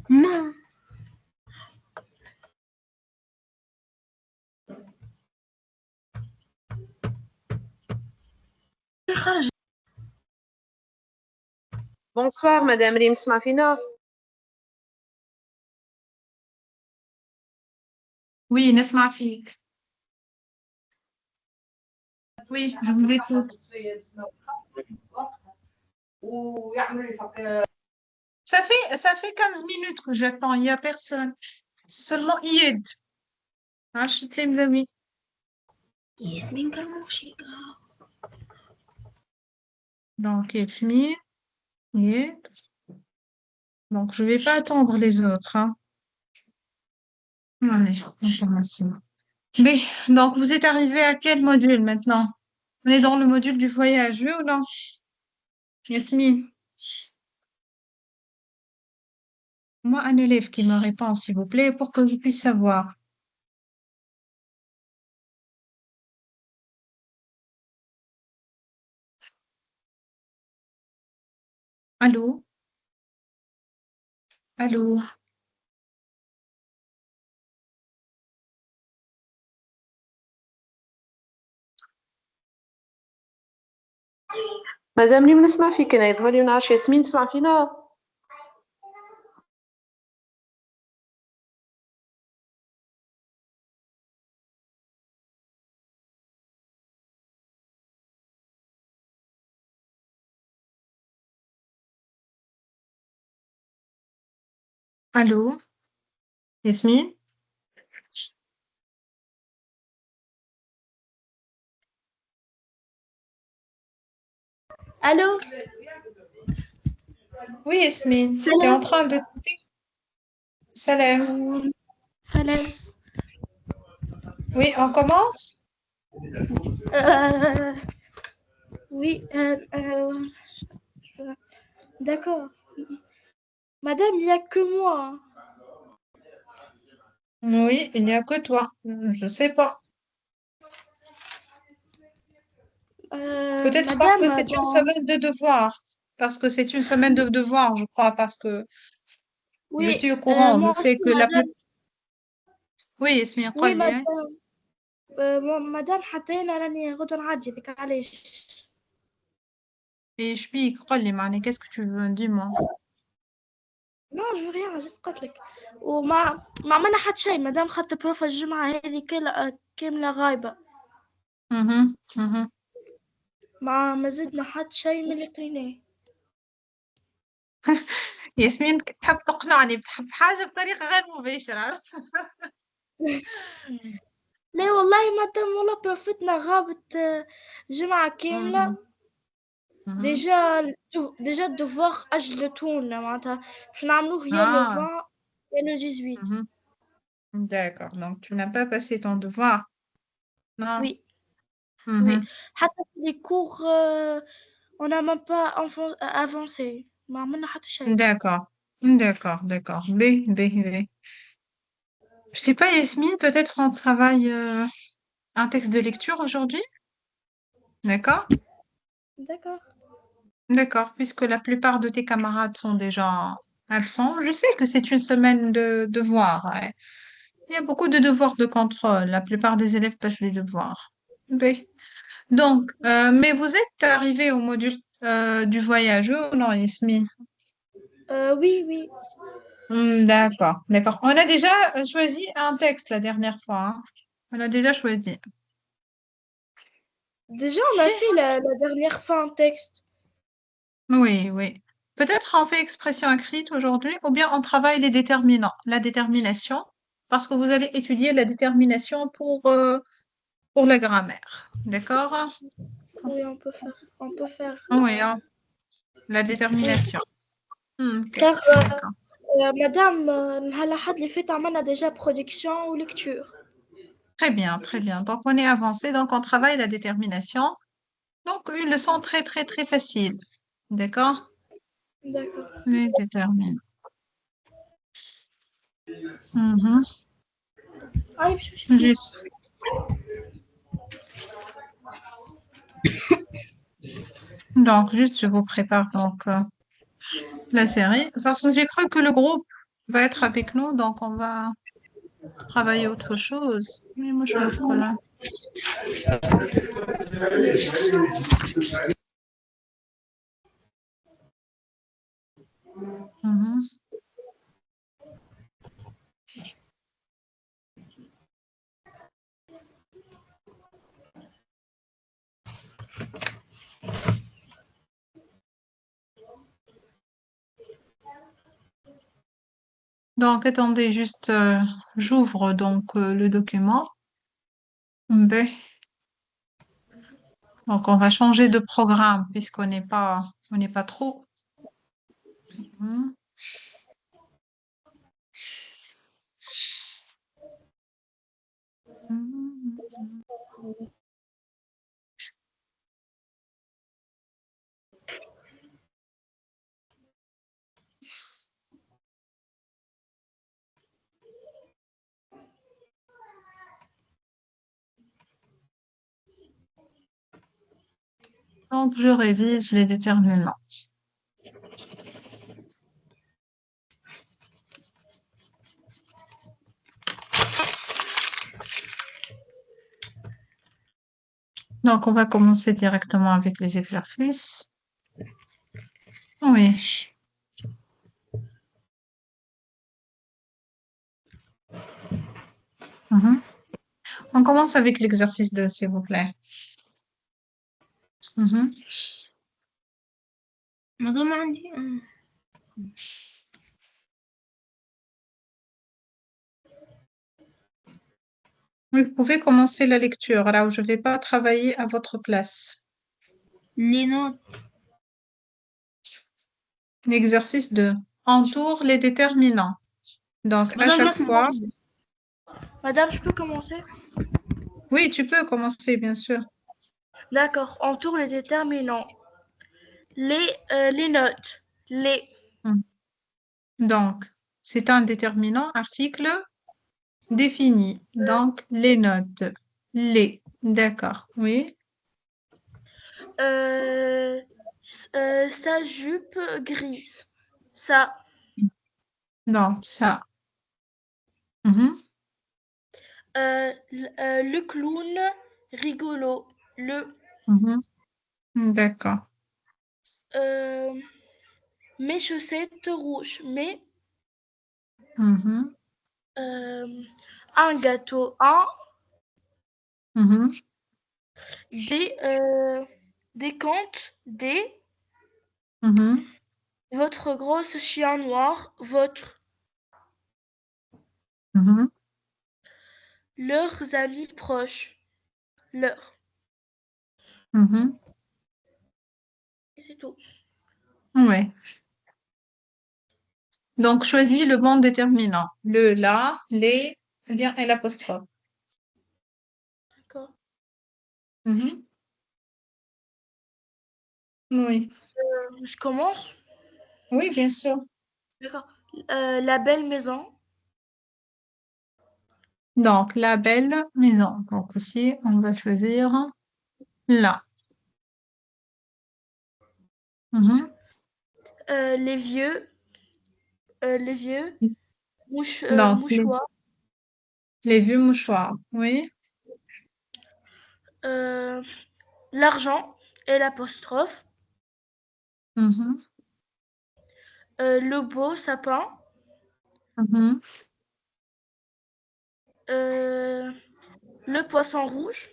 ما خرج. Bonsoir, Madame Rim Smafina. Oui, نسمع فيك. Oui, je vous écoute. Ça fait 15 minutes que j'attends, il n'y a personne. Seulement Yed. عشرة les ياسمين كرموشي. Donc, Yasmine, Yed. Donc, je ne vais pas attendre les autres. Hein. Allez, on commence. Mais, donc, vous êtes arrivé à quel module maintenant? On est dans le module du voyage, oui ou non? Yasmine? Moi, un élève qui me répond, s'il vous plaît, pour que je puisse savoir. Allô? Allô? Madame Rim نسمع فيك أنا يظهر لي نعرف ياسمين تسمع فينا. Allô? Yasmine? Allô. Oui, Yasmine. Tu es Salam. en train de... Salam. Salam. Oui, on commence? Oui. D'accord. Madame, il n'y a que moi. Oui, il n'y a que toi. Je ne sais pas. Peut-être parce que Madame, c'est une semaine de devoirs. Parce que c'est une semaine de devoirs, je crois, parce que je oui, suis au courant. Je moi sais aussi, que la madame. plus... Oui, Yasmine, Oui, قولي. madame. مدام حطينا راني غدوة نعدي ذيك علاش. Et je suis قولي معني qu'est-ce que tu veux dis-moi. نو جو ريان جست قلت لك ما عملنا حتى شيء مدام خدت بروفة الجمعة هذه كاملة غايبة. Mhm, mhm. ما زدنا حتى شيء من اللي قريناه. ياسمين تحب تقنعني بتحب حاجة بطريقة غير مباشرة. لا والله مدام والله بروفتنا غابت جمعة كاملة. Mhm, mhm. ديجا الدفواغ أجلتونا معناتها باش نعملوه يا لو Ah, 20 يا لو 18. mhm. D'accord. Donc, tu n'as pas passé ton devoir. Non. وي وي Mhm. حتى في لي كور on n'a même pas avancé ما عملنا حتى شيء. D'accord. D'accord, d'accord. B, B, B. Je sais pas, Yasmine, peut-être on travaille un texte de lecture aujourd'hui? D'accord? D'accord. D'accord, puisque la plupart de tes camarades sont déjà absents. Je sais que c'est une semaine de devoirs. Ouais. Il y a beaucoup de devoirs de contrôle. La plupart des élèves passent les devoirs. B. Donc, mais vous êtes arrivé au module du voyage, ou non, Yasmine? Oui, oui. D'accord, d'accord. On a déjà choisi un texte la dernière fois. Hein. On a déjà choisi. Déjà, on a fait la dernière fois un texte. Oui, oui. Peut-être on fait expression écrite aujourd'hui, ou bien on travaille les déterminants, la détermination, parce que vous allez étudier la détermination pour la grammaire. D'accord? Oui, on peut faire. On peut faire. Oui, hein, la Oui. détermination. Ok, Car d'accord. madame, نهار الأحد اللي فات عملنا déjà production ou lecture. Très bien, très bien. Donc, on est avancé, donc on travaille la détermination. Donc, une leçon très, très, très facile. D'accord? D'accord. Les déterminants. Mhm. Allez, je Juste. Donc, juste, je vous prépare donc La série. Parce que j'ai cru que le groupe va être avec nous, donc on va travailler autre chose. Mais moi, je suis pas là. Mhm. Donc, attendez, juste, j'ouvre donc le document. B. Donc, on va changer de programme on n'est pas trop. Mhm. Mhm. Donc, je révise les déterminants. Donc, on va commencer directement avec les exercices. Oui. Mhm. On commence avec l'exercice 2, s'il vous plaît. Mhm. madame عندي Oui, vous pouvez commencer la lecture, là où je ne vais pas travailler à votre place. les notes. L'exercice 2. Entoure les déterminants. Donc, à Madame, chaque fois, madame, je peux commencer? oui, tu peux commencer, bien sûr. D'accord, on tourne les déterminants. Les notes. Les. Mm. Donc, c'est un déterminant article défini. Donc, les notes. Les. D'accord, oui. Sa jupe grise. Ça. Donc, ça. Mhm. Le clown rigolo. Mhm. D'accord. Euh, mes chaussettes rouges. Mhm. Un gâteau. Mhm. Des contes. Mhm. Votre grosse chien noir. Mhm. Leurs amis proches. Leur. Mhm. Et c'est tout. Ouais. Donc, choisis le bon déterminant. Le, la, les, eh bien, et l'apostrophe. D'accord. Mhm. Oui. Je commence. Oui, bien sûr. D'accord. La belle maison. Donc, la belle maison. Donc, ici, on va choisir là. Mhm. Les vieux. Les vieux. Donc, Mouchoirs. les vieux mouchoirs. Oui. Euh, L'argent et l'apostrophe. Mhm. Le beau sapin. Mhm. Euh, le poisson rouge.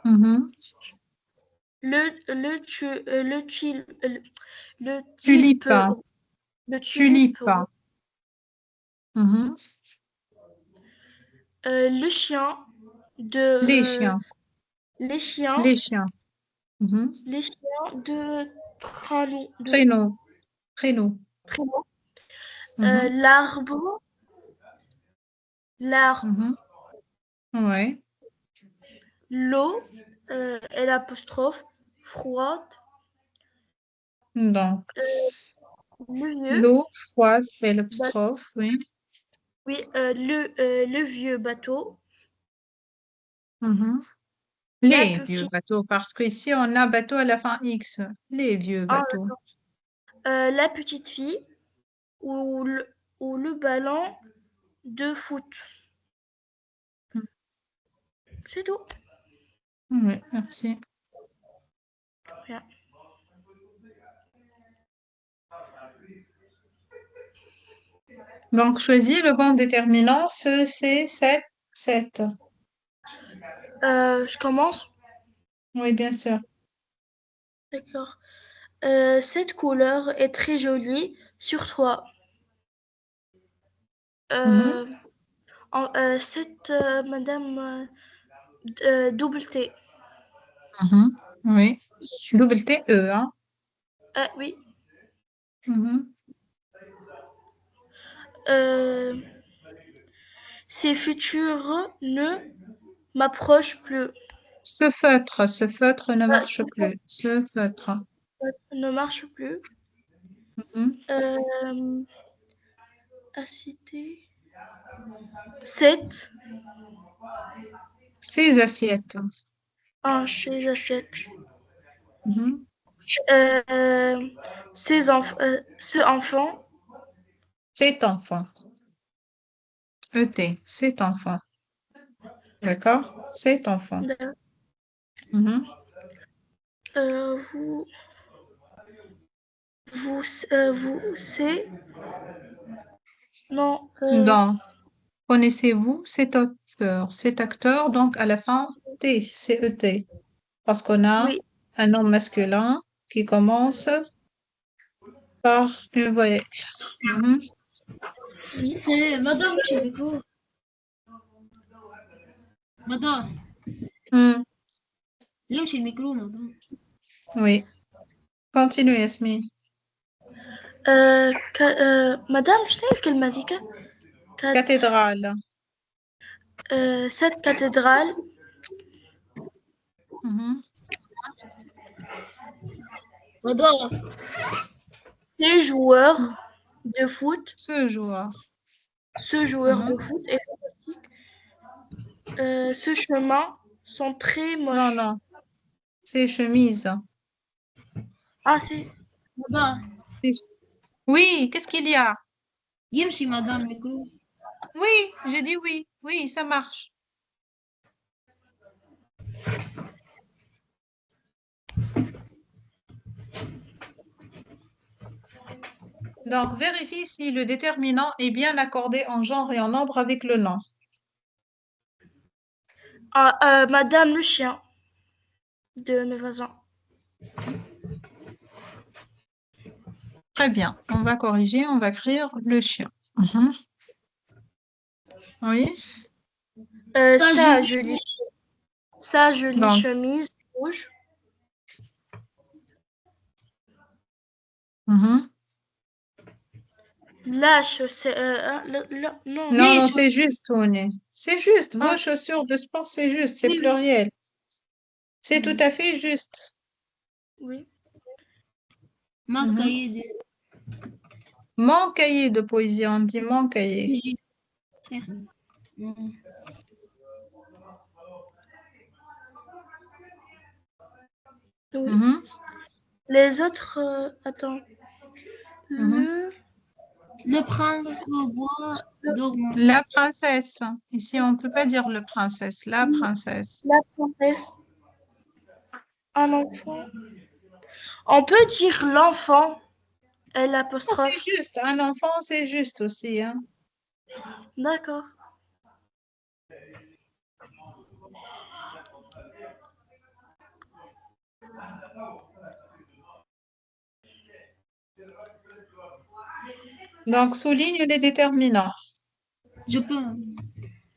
Mhm. Le, tu, le, tuile- le type. Tulipe. Le tulipe. Tulipe. Mhm. Le chien. Les De, chiens. les chiens. Les chiens. Mhm. Les chiens de traîneau. Traîneau. Traîneau. Traîneau. Mhm. L'arbre. L'arbre. Mhm. Ouais. L'eau. Et l'apostrophe. Froide. Donc, Le vieux. l'eau froide et Ba- l'apostrophe. Oui. oui, le vieux bateau. Mhm. La Les vieux petite. bateaux, parce qu'ici, on a bateau à la fin X. Les vieux Ah, bateaux. la petite fille ou le ballon de foot. C'est tout. Oui, merci. Rien. Donc, choisis le bon déterminant, ce, c'est 7, 7. Je commence. Oui, bien sûr. D'accord. Cette couleur est très jolie sur toi. Cette madame double T. Oui. Double T, E, hein. Oui. Mhm. Ces futurs ne m'approchent plus. Ce feutre ne marche plus. Ce feutre. Ne marche plus. Mhm. À citer. 7. Ces assiettes. Chez assiettes. Mhm. Ce enfant. Cet enfant. ET, cet enfant. D'accord? Cet enfant. Mhm. Vous, c'est. Non. Donc, connaissez-vous cet acteur? Cet acteur, donc à la fin, T, C-E-T. Parce qu'on a Oui. un nom masculin qui commence par une voyelle. Mhm. Oui, c'est Madame Chibiko. Madame, Mm. يمشي الميكرو madame. Oui. Continue, Yasmine. مدام شنو هي الكلمة ذيك؟ Cathédrale. Cette cathédrale Mhm. Madame, les joueurs de foot. Ce joueur. Ce joueur Mhm. de foot est fantastique. Ce chemin sont très Non, moches. non. C'est chemise. C'est. madame. Oui, qu'est-ce qu'il y a? يمشي madame الميكرو. Oui, j'ai dit oui. Oui, ça marche. Donc, vérifie si le déterminant est bien accordé en genre et en nombre avec le nom. Madame le chien de 9 ans. Très bien. On va corriger, on va écrire le chien. Mhm. Oui. Sa jolie Donc, chemise rouge. mhm. La chaussette. Non. Non, Les non, c'est chaussures. juste, Tony. C'est juste. Vos Ah. chaussures de sport, c'est juste. C'est Oui, oui. pluriel. C'est tout à fait juste. Oui. ما Mhm. cahier de. Mon cahier de poésie, on dit mon cahier. Tiens. Oui. Mhm. Les autres. Attends. Mhm. Le prince au bois dormant. La princesse. Ici, on ne peut pas dire le princesse. La princesse. La princesse. Un enfant. On peut dire l'enfant. Et Oh, c'est l'apostrophe. juste. Un enfant, c'est juste aussi, hein. D'accord. Donc, souligne les déterminants. Je peux.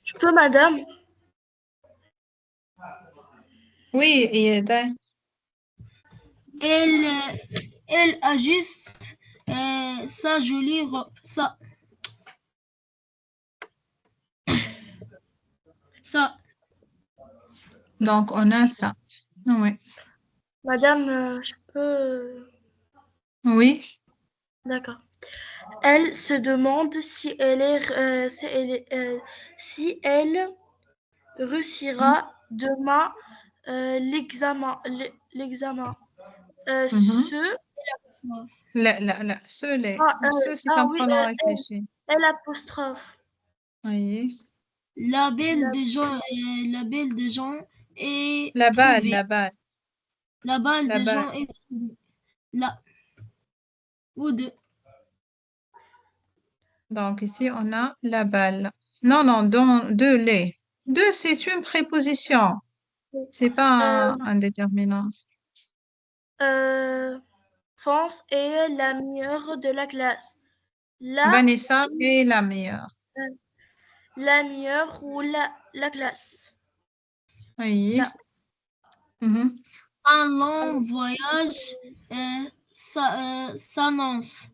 Je peux, madame? Oui, et Elle ajuste sa jolie robe. Ça. donc on a ça. Oui. Madame, je peux. Oui. D'accord. Elle se demande si elle réussira demain l'examen. Mhm. لا ce c'est un oui, pronom réfléchi. L apostrophe. Oui. La belle de Jean est La balle, trouvée. la balle, La balle la de balle. Jean est trouvée. La ou de Donc ici, on a la balle. Non, deux les. Deux, c'est une préposition. C'est pas un déterminant. France est la meilleure de la classe. Vanessa est la meilleure. La meilleure ou la classe. Oui. La- Mhm. un long voyage s'annonce.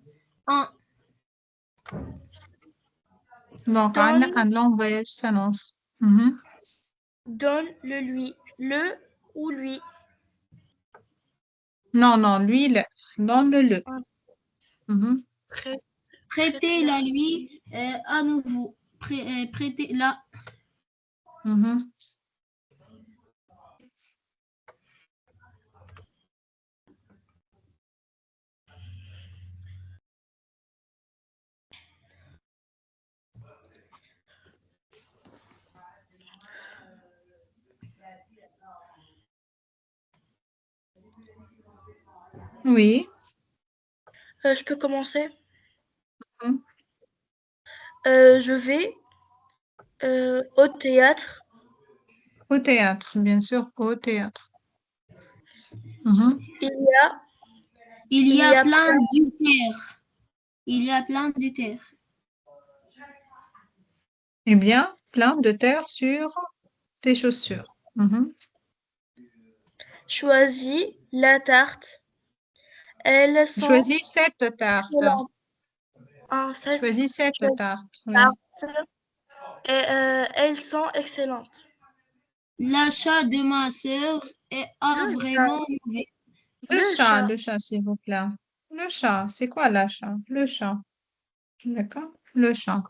Donc, un long voyage s'annonce. Mhm. Donne le lui. Le ou lui. Non, lui, donne-le. Mhm. Prêtez la lui à nouveau. Prêtez la. Mhm. Oui. Je peux commencer. Mhm. Je vais au théâtre. Au théâtre, bien sûr, au théâtre. Mhm. Il y a a plein du terre. Il y a plein du terre. Eh bien, plein de terre sur tes chaussures. Mhm. Choisis la tarte. Elles sont Choisis cette tarte. excellentes. Cette Choisis cette tarte. Oui. tarte. Et elles sont excellentes. L'achat de ma sœur est vraiment mauvais. Le chat, s'il vous plaît. Le chat, c'est quoi l'achat? Le chat. D'accord? Le chat.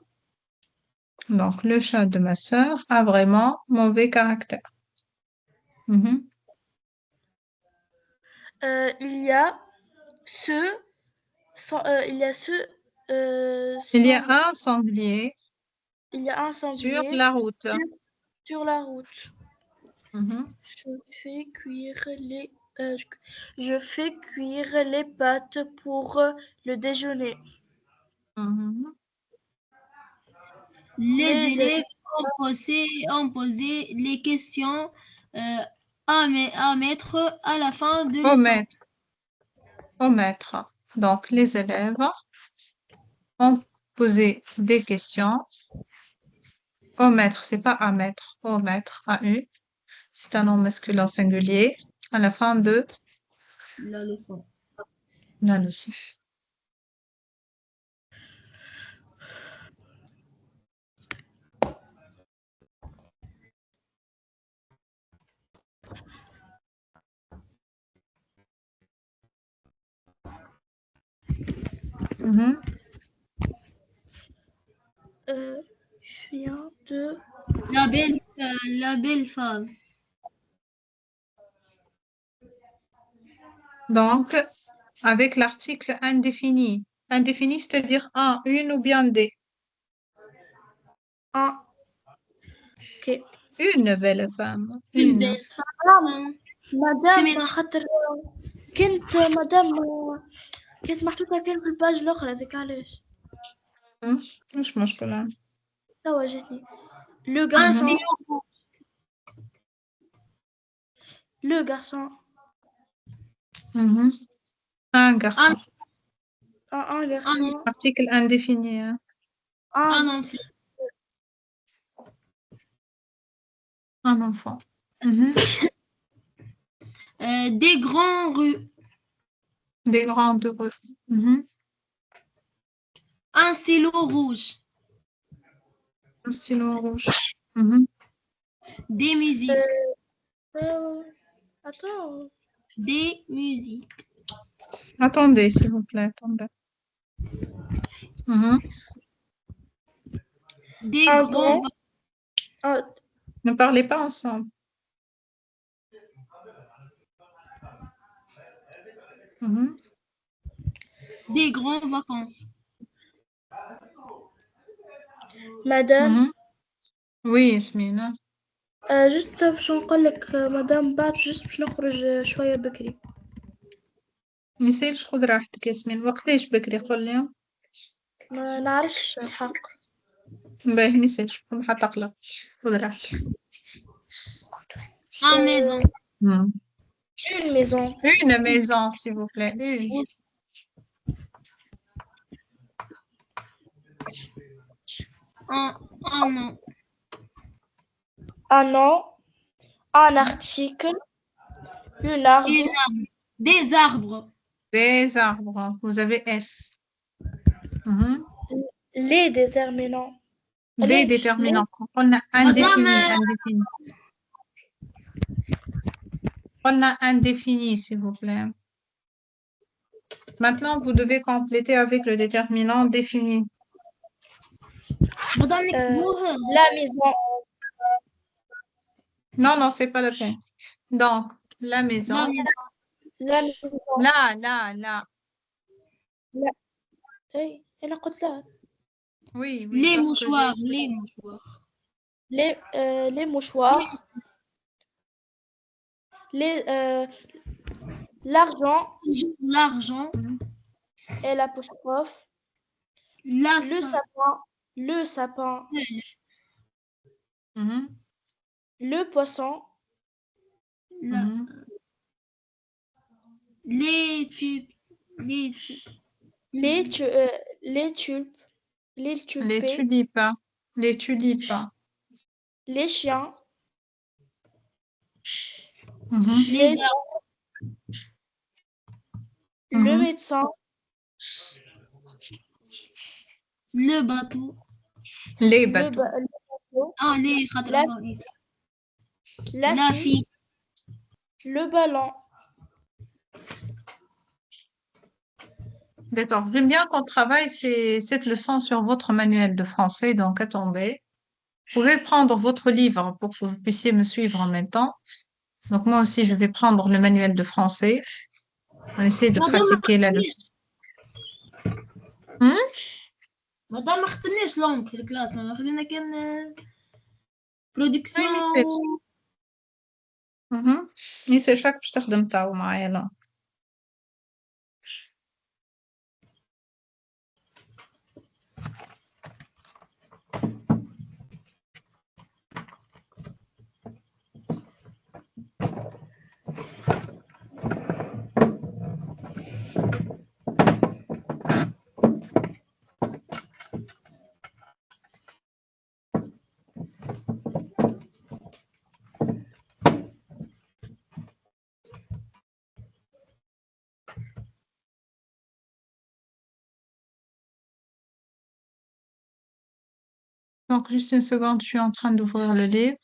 Donc, le chat de ma sœur a vraiment mauvais caractère. Mhm. Il y a ce, il y a ce, Il y a un sanglier il y a un sur sanglier la route. sur la route. Mhm. Je fais cuire je fais cuire les pâtes pour le déjeuner. Mhm. Les Les élèves ont posé les questions à mettre à la fin de Au leçon. maître. Au maître. Donc, les élèves ont posé des questions. Au maître, c'est pas à maître. Au maître, AU. C'est un nom masculin singulier à la fin de La leçon. la leçon. Mhm. Je viens de La belle femme. Donc, avec l'article indéfini. Indéfini, c'est-à-dire un, une ou bien des. un. Ok. Une belle femme. Une Une. belle femme. مدام فيمينا. خاطر مدام كانت محطوطة كان في الباج الأخرى هذيك علاش مش مشكلة. توا جاتني لو Un garçon stylo. le garçon Mhm. Un garçon. un garçon Article indéfini. Hein. Un un enfant. Un enfant. Mhm. Des grandes rues. Des grandes rues. Mhm. Un stylo rouge. Un stylo rouge. Mhm. Des musiques. attends Des musiques. Attendez, s'il vous plaît. Attendez. Mhm. Des un grands. grand un, Ne parlez pas ensemble. Mhm. des grandes vacances. مدام Mhm. Oui, Yasmina. جست باش نقول لك مدام بعد جست باش نخرج شوية بكري. ما يصيرش، خذ راحتك ياسمين. وقتاش بكري قول لي؟ ما نعرفش الحق. باهي ما يصيرش، ما حتقلق. خذ راحتك. À maison. Une maison. Une maison, s'il vous plaît. Une. Un an. Un an. Un article. Une arbre. Une arbre. Des arbres. Des arbres. Vous avez S. Mhm. Les déterminants. Des déterminants. On a indéfini. Indéfini. On a indéfini, s'il vous plaît. Maintenant, vous devez compléter avec le déterminant défini. بدل نكتبوها. La maison. Non, non, c'est pas la peine. Donc, la maison. La maison. La maison. Là. لا اي انا قلت لها Oui, oui. Les parce que mouchoirs. Les mouchoirs. les mouchoirs, l'argent L'argent. et l'apostrophe, La le sapin, Mhm. le poisson, Mhm. les tubes. Les les tulpes, les Les tulpes, tulipes. Les tulipes. les chiens, Mhm. les arbres. le Mhm. médecin, Le bateau. Les le bateaux. bateau, Ah, les خضراء. la La fille, fille. le ballon. D'accord. J'aime bien qu'on travaille cette leçon sur votre manuel de français. Donc, attendez. Vous pouvez prendre votre livre pour que vous puissiez me suivre en même temps. Donc, moi aussi, je vais prendre le manuel de français. On essaie de Madame, pratiquer la leçon. Hmm? مادام ما خدناش لونج في الكلاس، ما خلينا كان Oui, برودكسيون. mais c'est... Mhm. Mais c'est chaque باش تخدم تاعو معايا لا. Donc, juste une seconde, je suis en train d'ouvrir le livre.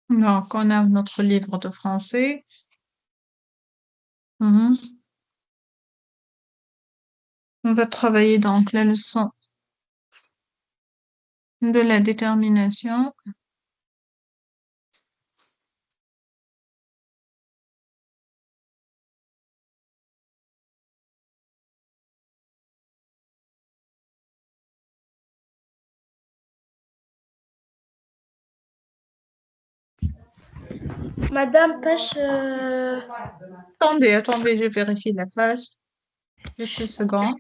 Donc, on a notre livre de français. Mhm. On va travailler donc la leçon de la détermination. Madame Pêche, Attendez, je vérifie la page. Juste une seconde.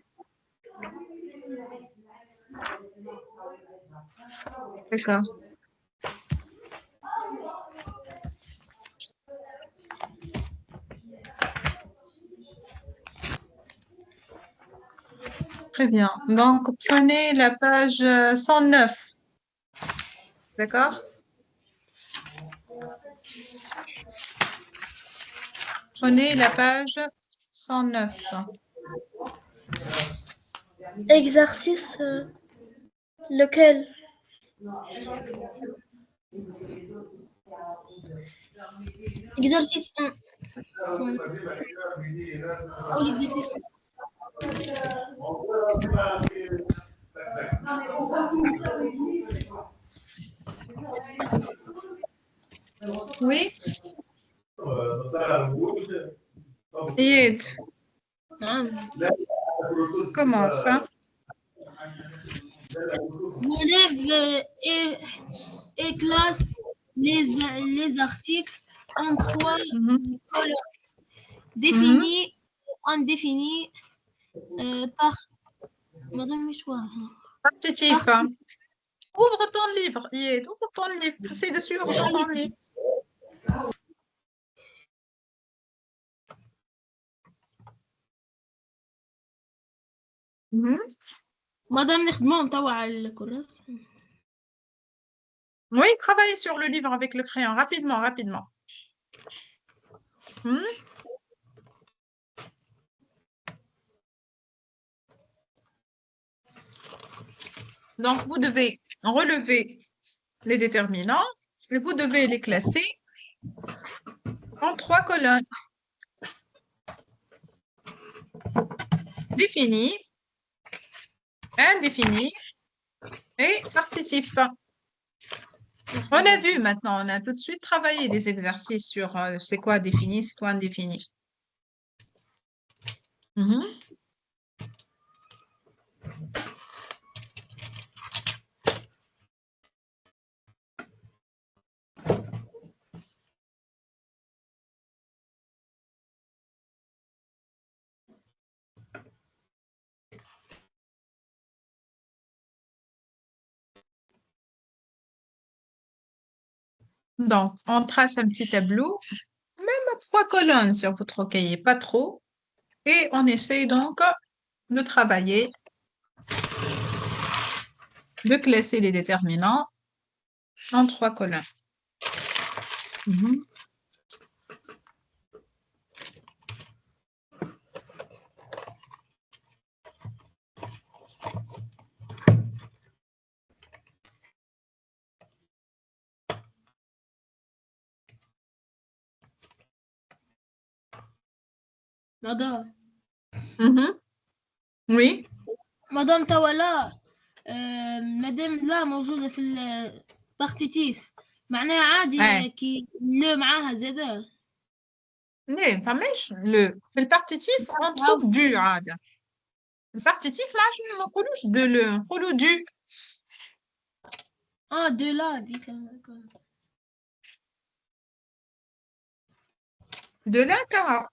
D'accord. Très bien. Donc, prenez la page 109. D'accord? Prenez la page 109. exercice lequel? Exercice 1. Ou l'exercice. Oui, Yed, نعم. commence. Hein. Relève et classe les articles en 3 Mhm. colonnes. Définis, indéfinis, par... Madame Michoua. Partitif. Hein. Ouvre ton livre, Yed, ouvre ton livre. Essaye de suivre sur ton livre. Mhm. مدام نخدمهم توا على الكراس. Oui, travaillez sur le livre avec le crayon, rapidement, rapidement. Hmm. Donc, vous devez relever les déterminants et vous devez les classer en 3 colonnes. Défini, indéfini et partitif. On a vu maintenant, on a tout de suite travaillé des exercices sur c'est quoi défini, c'est quoi indéfini. Mhm. Donc, on trace un petit tableau, même à 3 colonnes sur votre cahier, pas trop. Et on essaye donc de travailler, de classer les déterminants en 3 colonnes. Mhm. مدام Mhm. Oui, مدام توا لا مادام لا موجودة في البارتيتيف معناها عادي ouais. كي لو معاها زادة. Mais في البارتيتيف on trouve du عادة. البارتيتيف ما عادش ما نقولوش de le نقولوا du. دو لا هذيك. De l'intérêt.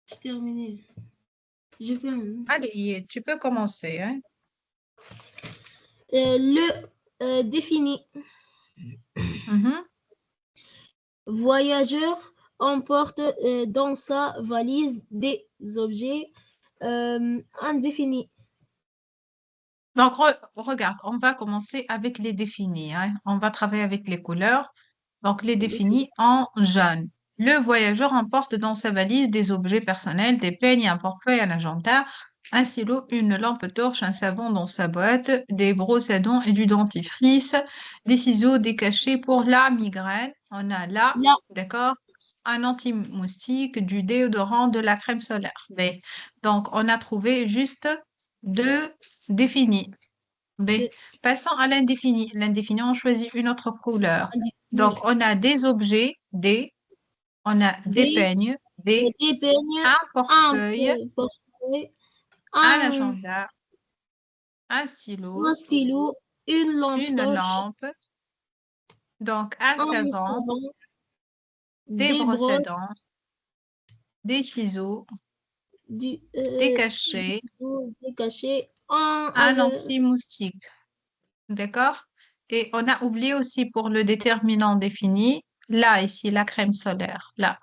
C'est terminé. Je peux. Allez, tu peux commencer. Hein. Le défini. Mhm. Voyageur emporte dans sa valise des objets indéfinis. Donc, regarde, on va commencer avec les définis. Hein. On va travailler avec les couleurs. Donc, les définis en jaune. Le voyageur emporte dans sa valise des objets personnels, des peignes, un portefeuille, un agenda, un stylo, une lampe torche, un savon dans sa boîte, des brosses à dents et du dentifrice, des ciseaux, des cachets pour la migraine, On a là, Là, d'accord, un anti-moustique, du déodorant, de la crème solaire. B. Donc, on a trouvé juste deux définis. B. de- Passons à l'indéfini. L'indéfini, on choisit une autre couleur. indéfini. Donc, on a des objets, D. On a des Des, peignes, D. des peignes, Un un portefeuille, portefeuille, un un, agenda, un un stylo, stylo, une lampe une torche, lampe, donc un un savon, savon, des des brosses à brosses, dents, des ciseaux, du, des cachets, des cachets, un anti-moustique. D'accord? Et on a oublié aussi pour le déterminant défini, là, ici, la crème solaire. Là.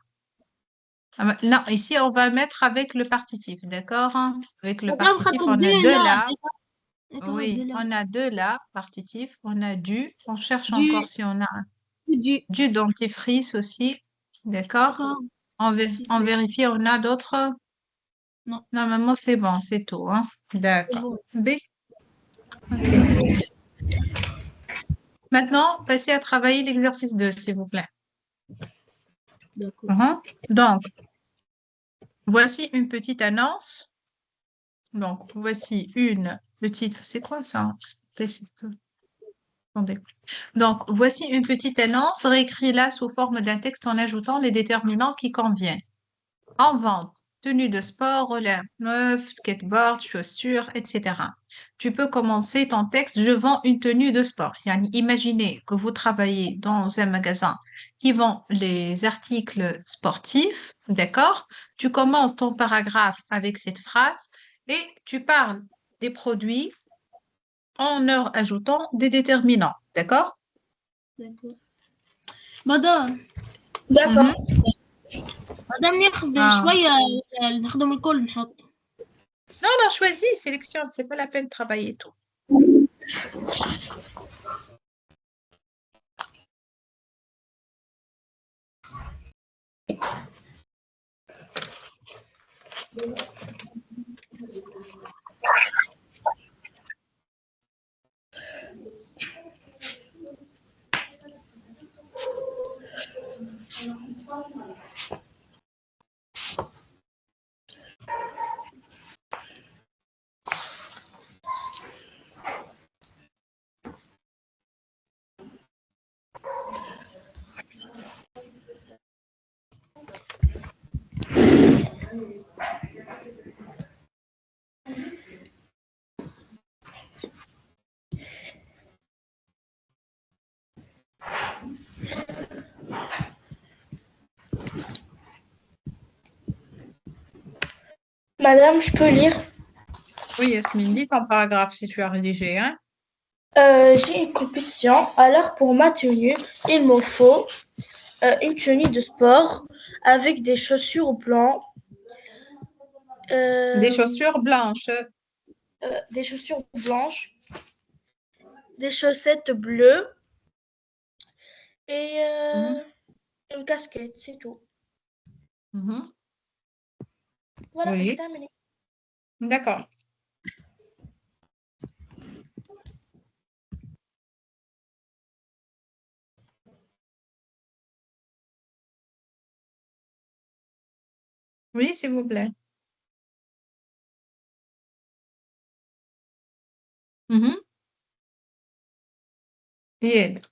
Non, ici, on va le mettre avec le partitif. D'accord? Avec le Madame, partitif, خاطر on a deux deux là, là. d'accord, deux Oui, là. on a deux là, partitif. On a du. On cherche Du, encore si on a du, du dentifrice aussi. D'accord? d'accord, s'il te On plaît. vérifie, on a d'autres. Non, Normalement, c'est bon, c'est tout. Hein? c'est D'accord. bon, B. OK. Maintenant, passez à travailler l'exercice 2, s'il vous plaît. d'accord. Donc, voici une petite annonce. Donc, voici une petite... C'est quoi ça? Attendez. Donc, voici une petite annonce. Réécris-la sous forme d'un texte en ajoutant les déterminants qui conviennent. En vente, tenue de sport, roller neuf, skateboard, chaussures, etc. Tu peux commencer ton texte. Je vends une tenue de sport. Yani, imaginez que vous travaillez dans un magasin qui vend les articles sportifs, d'accord? Tu commences ton paragraphe avec cette phrase et tu parles des produits en leur ajoutant des déterminants, d'accord? D'accord. Madame, D'accord. Mhm. مادام ناخذ Ah. شوية نخدم الكل نحط. Non, non, choisis, sélectionne, c'est pas la peine de travailler tout. Madame, je peux lire. Oui, Yasmine, lis ton paragraphe si tu as rédigé, hein? J'ai une compétition. Alors, pour ma tenue, il me faut une tenue de sport avec des chaussures blanches, Des euh, chaussures blanches. des chaussures blanches, des chaussettes bleues et Mhm. une casquette, c'est tout. Mhm. Voilà, j'ai Oui, terminé. d'accord. Oui, s'il vous plaît. Mhm. Yed.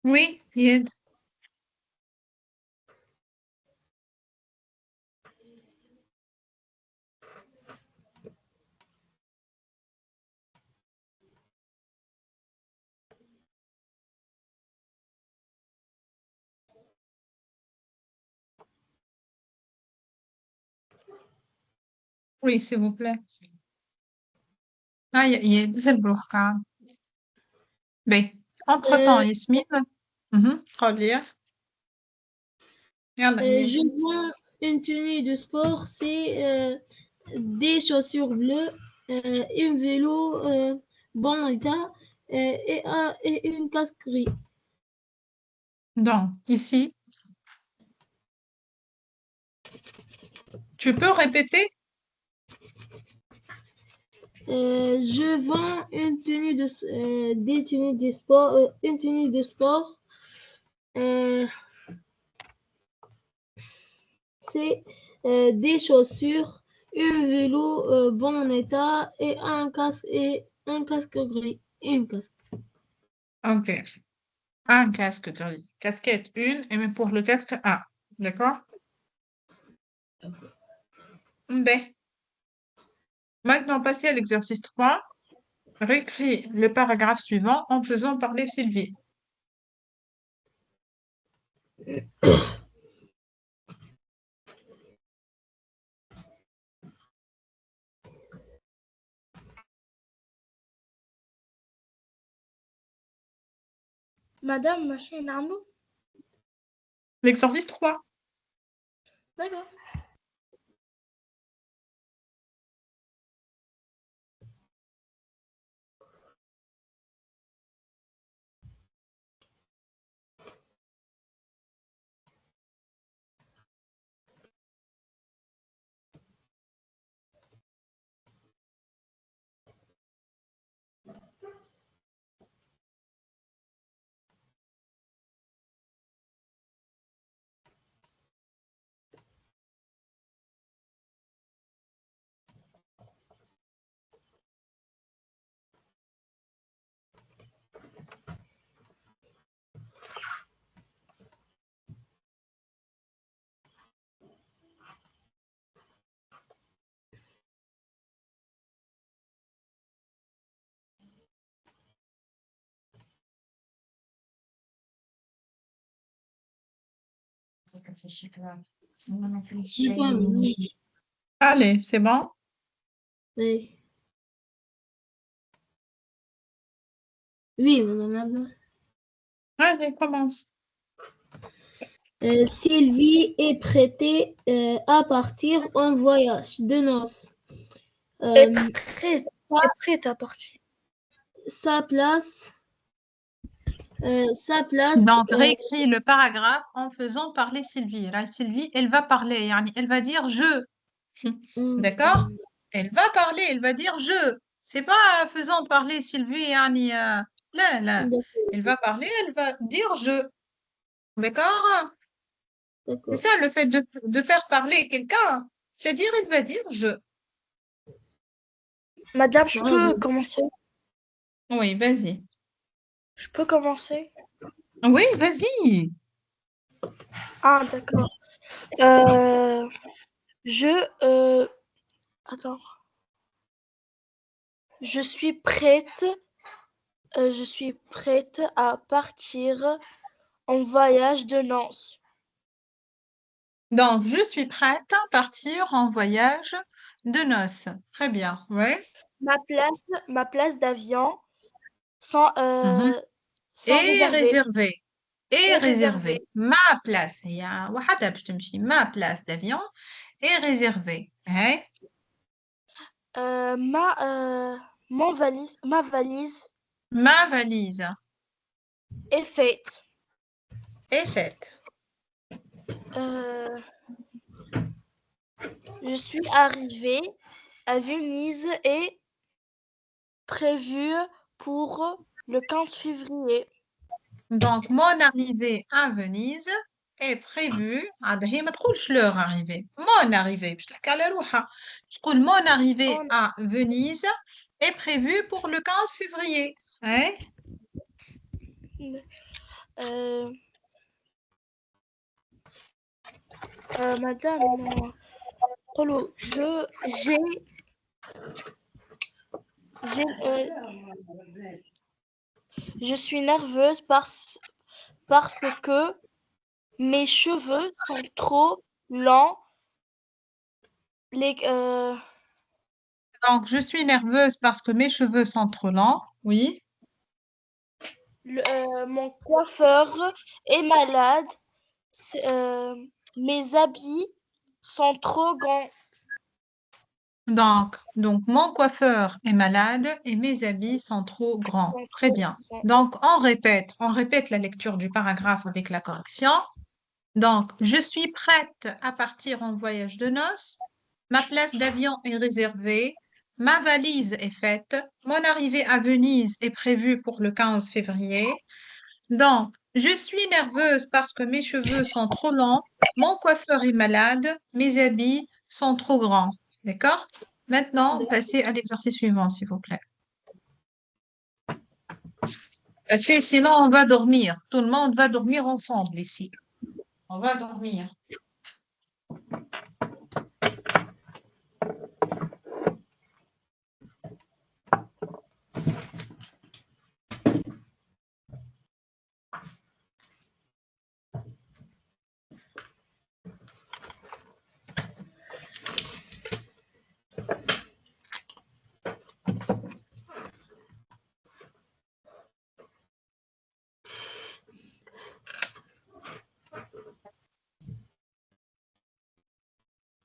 Oui, Yed. Oui, s'il vous plaît. ينزل كان باهي entre-temps ياسمين قولي يلا Je vois une tenue de sport, c'est des chaussures bleues, un vélo bon état et une casque gris. donc ici tu peux répéter Je vends une tenue des tenues de sport, une tenue de sport. C'est des chaussures, un vélo bon état et un casque gris. Une casque. ok un casque gris casquette une et même pour le texte un d'accord ben maintenant passer à l'exercice 3 réécris le paragraphe suivant en faisant parler Sylvie. Madame, machin, Arnaud. L'exercice 3. D'accord. Allez, c'est bon? Oui. Oui, madame Abdel. Allez, commence. Sylvie est prêtée à partir en voyage de noces. Est prête à partir. Sa place. Donc, réécris le paragraphe en faisant parler Sylvie. Là, Sylvie, elle va parler, elle va dire je. D'accord? Elle va parler, elle va dire je. C'est pas faisant parler Sylvie, là, là. Elle va parler, elle va dire je. D'accord? C'est ça le fait de faire parler quelqu'un. C'est-à-dire, elle va dire je. Madame, je peux commencer? Oui, vas-y. Je peux commencer? Oui, vas-y. Ah, d'accord. Attends. Je suis prête à partir en voyage de noces. Donc, je suis prête à partir en voyage de noces. Très bien, oui. Ma place d'avion sans, sans Et réserver. réservé. Et Et réservé. réservé. Ma place. Il y a واحدة باش تمشي. Ma place d'avion est réservée. Hein? Ma valise Ma valise est faite. est faite. Je suis arrivée à Venise et prévue pour le 15 février. Donc, mon arrivée à Venise est prévue. عاد هي ما تقولش leur arrivée. Mon arrivée. باش تحكي على روحها. تقول mon arrivée à Venise est prévue pour le 15 février. Hein? Madame, je suis nerveuse parce que mes cheveux sont trop longs. Donc, je suis nerveuse parce que mes cheveux sont trop longs. Oui. Mon coiffeur est malade. Mes habits sont trop grands. Donc, mon coiffeur est malade et mes habits sont trop grands. Sont Très trop bien. grands. Donc, on répète la lecture du paragraphe avec la correction. Donc, je suis prête à partir en voyage de noces. Ma place d'avion est réservée. Ma valise est faite. Mon arrivée à Venise est prévue pour le 15 février. Donc, je suis nerveuse parce que mes cheveux sont trop longs. Mon coiffeur est malade. Mes habits sont trop grands. D'accord? Maintenant, passez à l'exercice suivant, s'il vous plaît. Passez, sinon on va dormir. Tout le monde va dormir ensemble ici. On va dormir.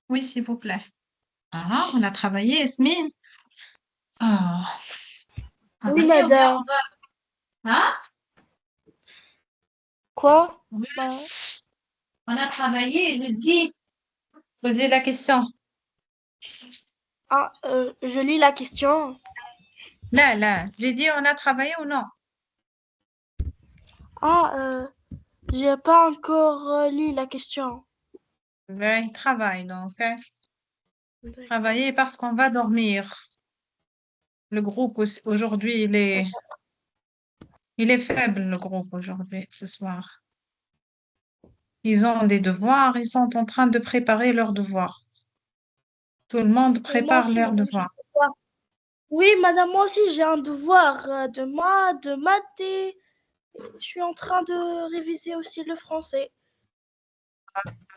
Oui, s'il vous plaît. Ah, on a travaillé, Esmine. Ah, Oui, travaillé ou bien madame. on va... Hein? Quoi? Oui, Bah, on a travaillé, je dis. Posez la question. je lis la question. Là, j'ai dit on a travaillé ou non? J'ai pas encore lu la question. Ben, il travaille donc. Hein. Travailler parce qu'on va dormir. Le groupe aujourd'hui, il est faible, le groupe aujourd'hui, ce soir. Ils ont des devoirs, ils sont en train de préparer leurs devoirs. Tout le monde Et moi prépare aussi, leurs madame, j'ai un devoirs. devoir. Oui, madame, moi aussi, j'ai un devoir de maths et je suis en train de réviser aussi le français.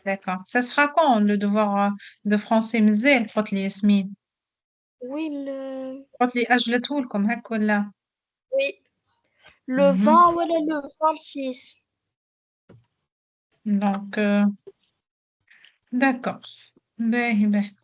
D'accord. Ça sera quand le devoir de français مازال قلت لي ياسمين Oui, قلت لي أجلته لكم هاك ولا oui, le Mhm. 20 voilà, le 26. Donc d'accord. باهي باهي.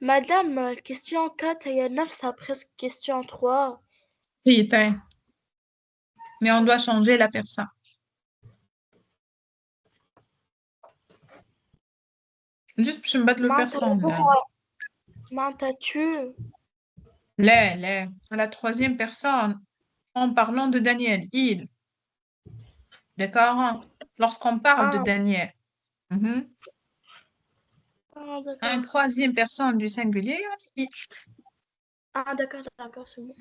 Madame, question 4 هي نفسها presque question 3. Oui, mais on doit changer la personne. Juste باش نبدلوا معناتها personne. اللغة معناتها tu. Là, à la troisième personne, en parlant de Daniel, il. D'accord? Hein? Lorsqu'on parle de Ah, Daniel. Mhm. ah, Un d'accord. troisième personne du singulier, il. Ah, d'accord, d'accord, c'est bon.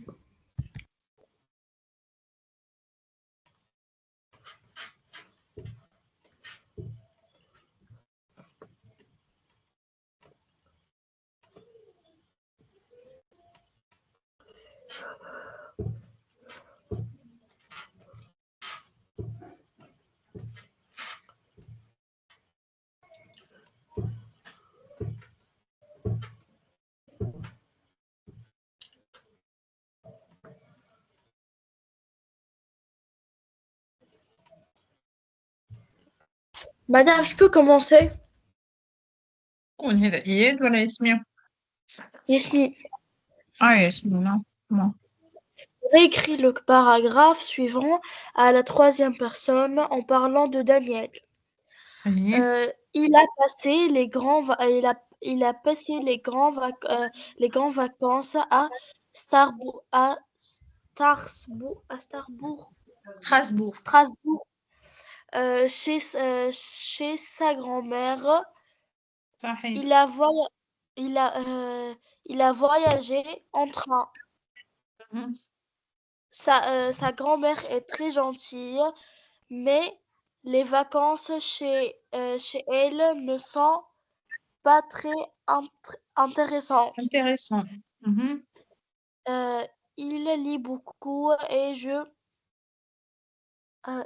Madame, je peux commencer? قول هذا إياد ولا ياسمين؟ Yasmine, ياسمين non. Non. réécris le paragraphe suivant à la troisième personne en parlant de Daniel. طيب. Il a passé les il a passé les grandes vacances à Strasbourg. Strasbourg, chez sa grand-mère. صحيح. Il a, voya- il a voyagé en train. Mhm. Sa grand-mère est très gentille, mais les vacances chez elle ne sont pas très intéressantes. Intéressant. Mhm. il lit beaucoup et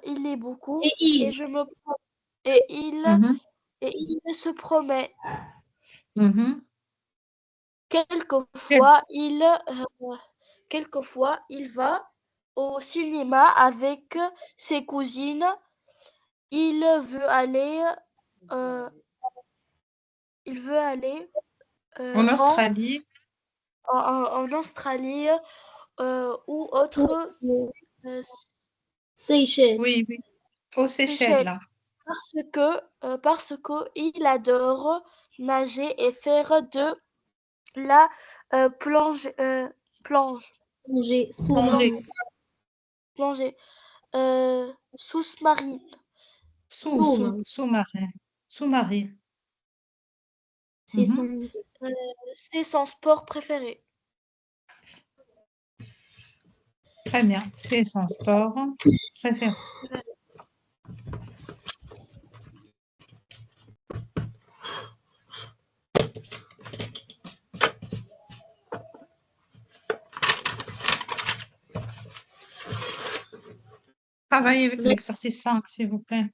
il lit beaucoup Et il. je me pro- et il Mhm, et il se promet. mhm. Quelquefois, il va au cinéma avec ses cousines. Il veut aller, euh, il veut aller En en, Australie, en Australie ou autre euh, Seychelles. oui, oui, aux Seychelles, Seychelles là. parce que il adore nager et faire de la plonge, plonge, Plongée Plongée, sous-marine. plongée sous-marine. Sous-marine. sous-marin, sous-marin. C'est Mhm. son. Euh, c'est son sport préféré. Très bien, c'est son sport préféré. Travaillez avec l'exercice 5, s'il vous plaît.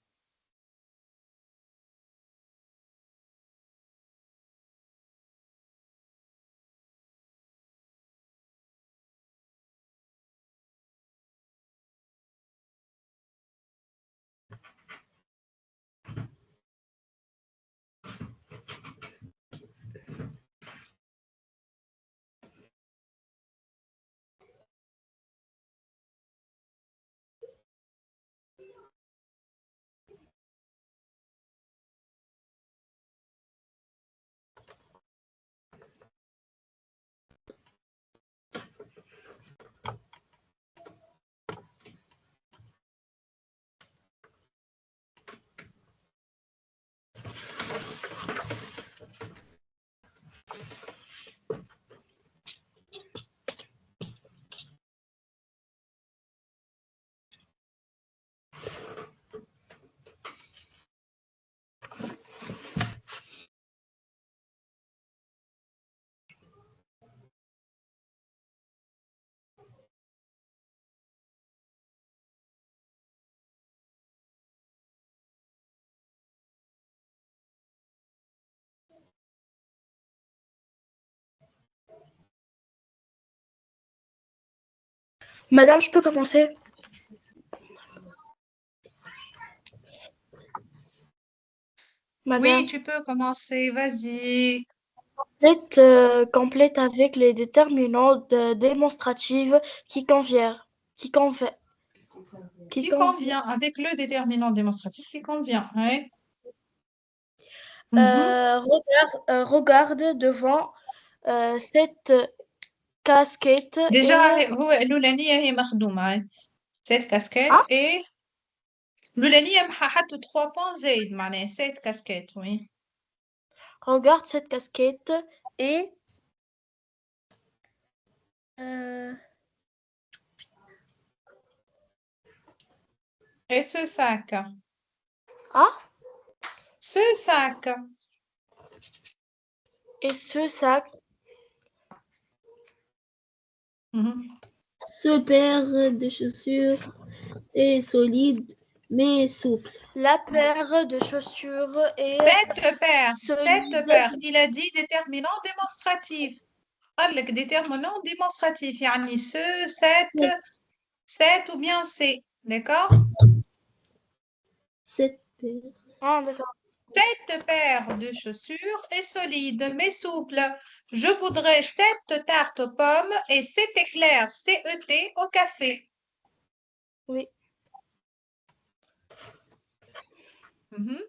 Madame, je peux commencer? Oui, Madame, tu peux commencer, vas-y. complète avec les déterminants démonstratifs qui conviennent. Qui convient. Qui Qui convient. convient avec le déterminant démonstratif qui convient. Ouais. Mhm. Regarde devant cette casquette Déjà, et هو الأولانية هي مخدومة. هاي. Cette casquette ah, et الأولانية حطوا 3 points زايد معناها cette casquette, oui. regarde cette casquette et euh, Et ce sac. ah, Ce sac. et ce sac. Mhm. Ce paire de chaussures est solide mais souple. La paire de chaussures est Cette paire. Cette solide. paire. Il a dit déterminant démonstratif. قال لك déterminant démonstratif. يعني ce, cette ou bien c'est. D'accord? Cette paire. Ah, d'accord. Cette paire de chaussures est solide mais souple. Je voudrais 7 tartes aux pommes et 7 éclairs CET au café. Oui. Mhm.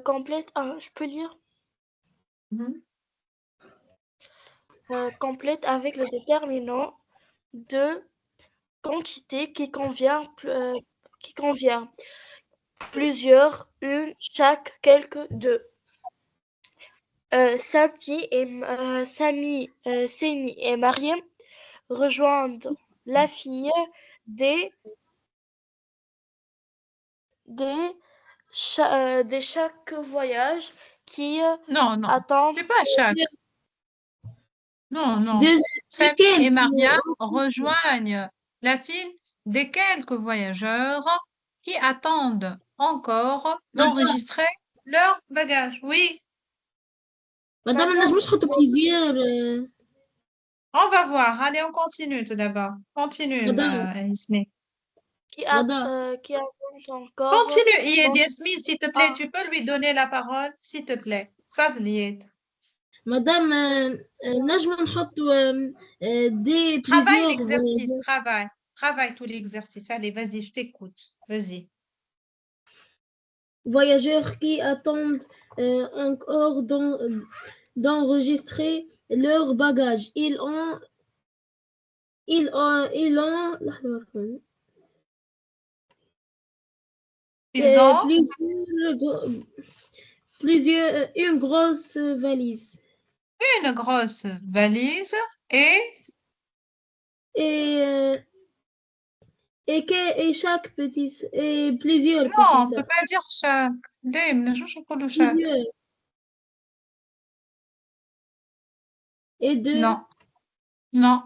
Complète. Ah, je peux lire. Mhm. Complète avec le déterminant de quantité qui convient. Plusieurs, une, chaque, quelques, deux. Samy, Séni et Mariam rejoindre la fille dès, dès chaque voyage. qui Non, non, attendent. c'est pas chaque. Non, non. De Samy lesquels et Mariam rejoignent la file des quelques voyageurs qui attendent encore d'enregistrer leur bagage. Oui, مدام الناس مش حطوا بليزير on va voir. Allez, on continue tout d'abord. Continue, Madame. Ismé. qui attendent encore Continue, Iyed dans- Yasmine, s'il te plaît. Ah. Tu peux lui donner la parole, s'il te plaît. Fadliet. مدام نجم نحط دي Travaille بليزيور l'exercice, travaille. Travaille tout l'exercice. Allez, vas-y, je t'écoute. Vas-y. voyageurs qui attendent encore d'enregistrer leur bagage. Ils ont une grosse valise. une grosse valise et Et, et chaque petit, et plusieurs non, petits on ne peut sacs. pas dire chaque. ليه ما نجمش نقولوا chaque. Plusieurs. Et deux. Non, non.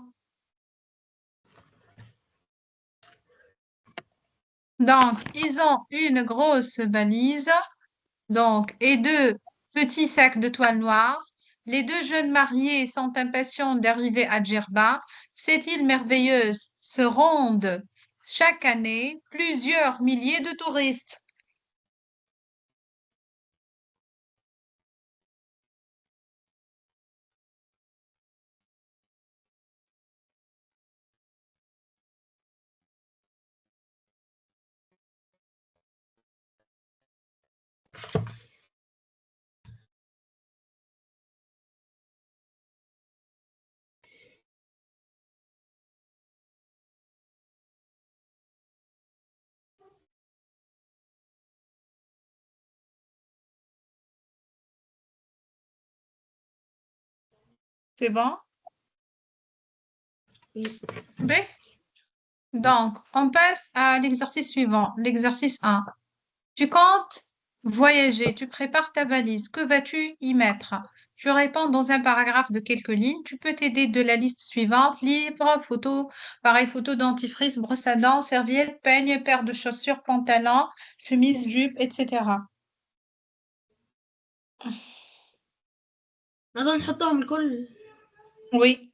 Donc, ils ont une grosse valise, donc, et deux petits sacs de toile noire. Les deux jeunes mariés sont impatients d'arriver à Djerba. Cette île merveilleuse se rendent chaque année plusieurs milliers de touristes. C'est bon? Oui. B. Donc, on passe à l'exercice suivant, l'exercice 1. Tu comptes voyager, tu prépares ta valise. Que vas-tu y mettre? Tu réponds dans un paragraphe de quelques lignes. Tu peux t'aider de la liste suivante, livre, photo, pareil photo, dentifrice, brosse à dents, serviette, peigne, paire de chaussures, pantalon, chemise, jupe, etc. هذا نحطهم الكل. Oui.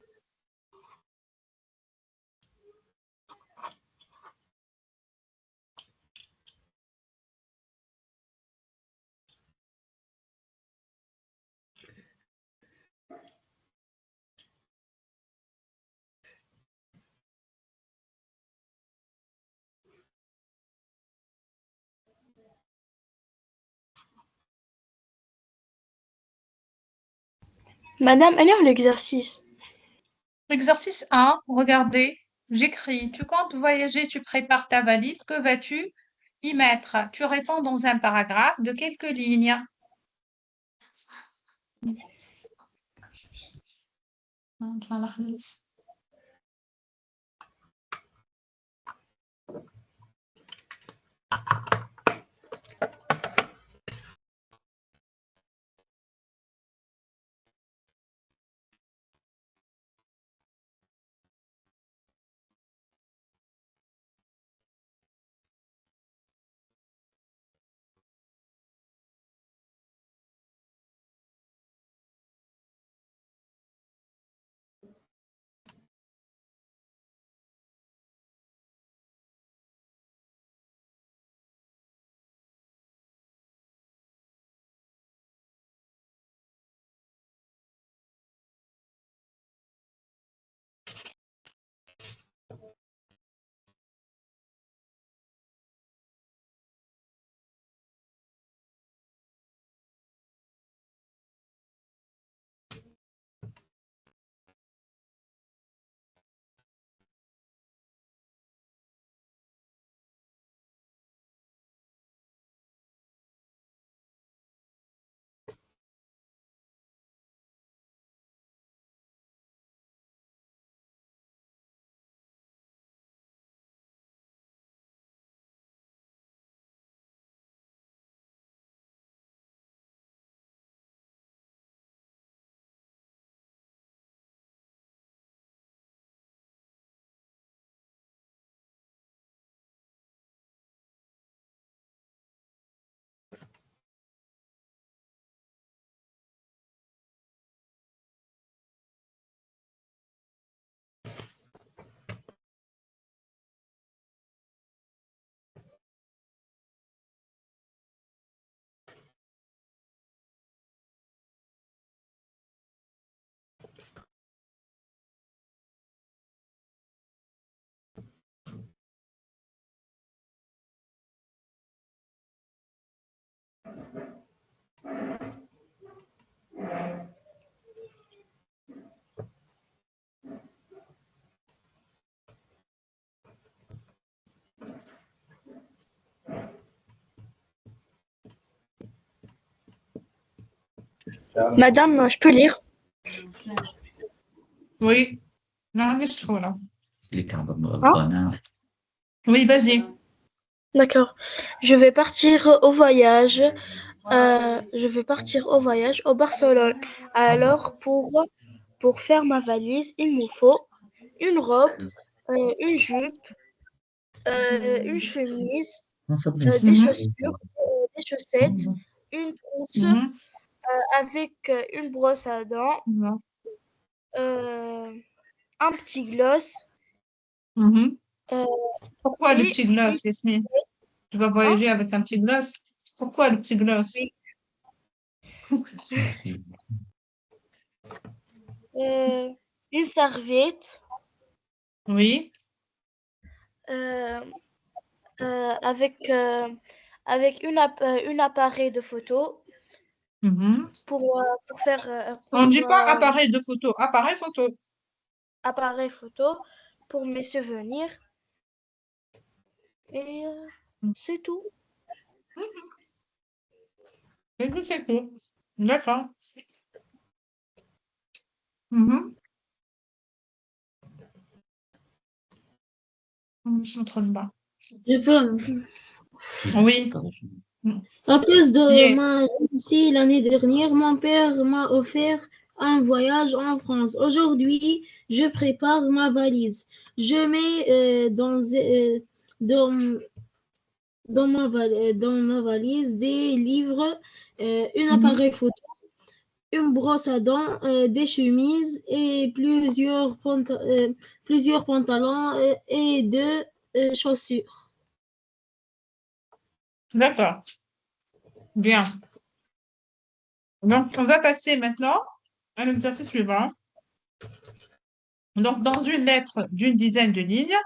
Madame, elle est où l'exercice? Exercice 1, regardez, j'écris. Tu comptes voyager, tu prépares ta valise. Que vas-tu y mettre? Tu réponds dans un paragraphe de quelques lignes. Madame, je peux lire? Oui. Non, مش هنا. Hein? Oui, vas-y. D'accord. Je vais partir au voyage. Je vais partir au voyage au Barcelone. Alors, pour faire ma valise, il me faut une robe, une jupe, une chemise, des Mhm. chaussures, des chaussettes, une trousse Mhm. avec une brosse à dents, Non. un petit gloss Mhm. euh, Pourquoi le et petit une gloss, Yasmine? Tu vas hein, voyager avec un petit gloss? Pourquoi le petit gloss? oui, euh, une serviette Oui. euh, avec une appareil de photo Mhm. pour faire On ne dit pour pas appareil de photo, appareil photo. appareil photo pour mes souvenirs et c'est tout. C'est tout. D'accord. Mhm. Je suis en train de bas. Je peux. Oui. À cause de Yeah. ma réussite l'année dernière, mon père m'a offert un voyage en France. Aujourd'hui, je prépare ma valise. Je mets dans, dans ma valise des livres, un Mhm. appareil photo, une brosse à dents, des chemises et plusieurs pantalons et deux chaussures. D'accord. Bien. Donc, on va passer maintenant à l'exercice suivant. Donc, dans une lettre d'une dizaine de lignes,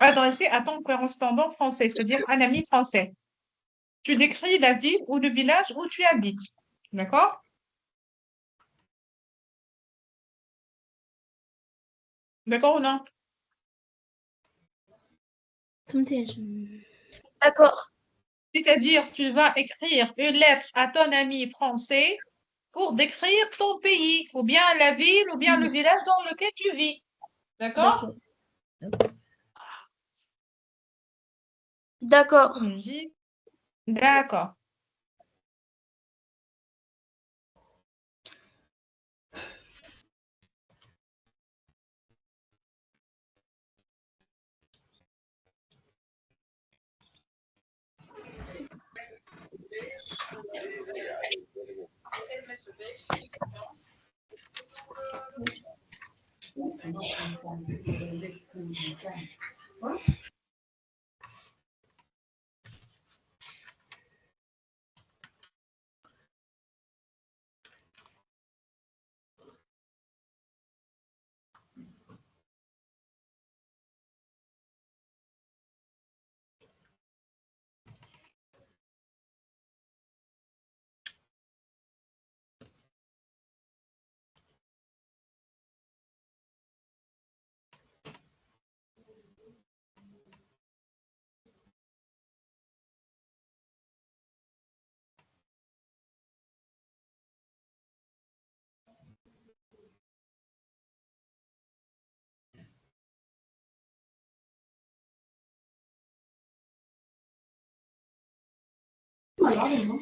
adressée à ton correspondant français, c'est-à-dire un ami français, tu décris la ville ou le village où tu habites. D'accord? D'accord ou non? فهمتيش. D'accord. C'est-à-dire, tu vas écrire une lettre à ton ami français pour décrire ton pays, ou bien la ville, ou bien le village dans lequel tu vis. D'accord? D'accord. D'accord. Technologie. D'accord.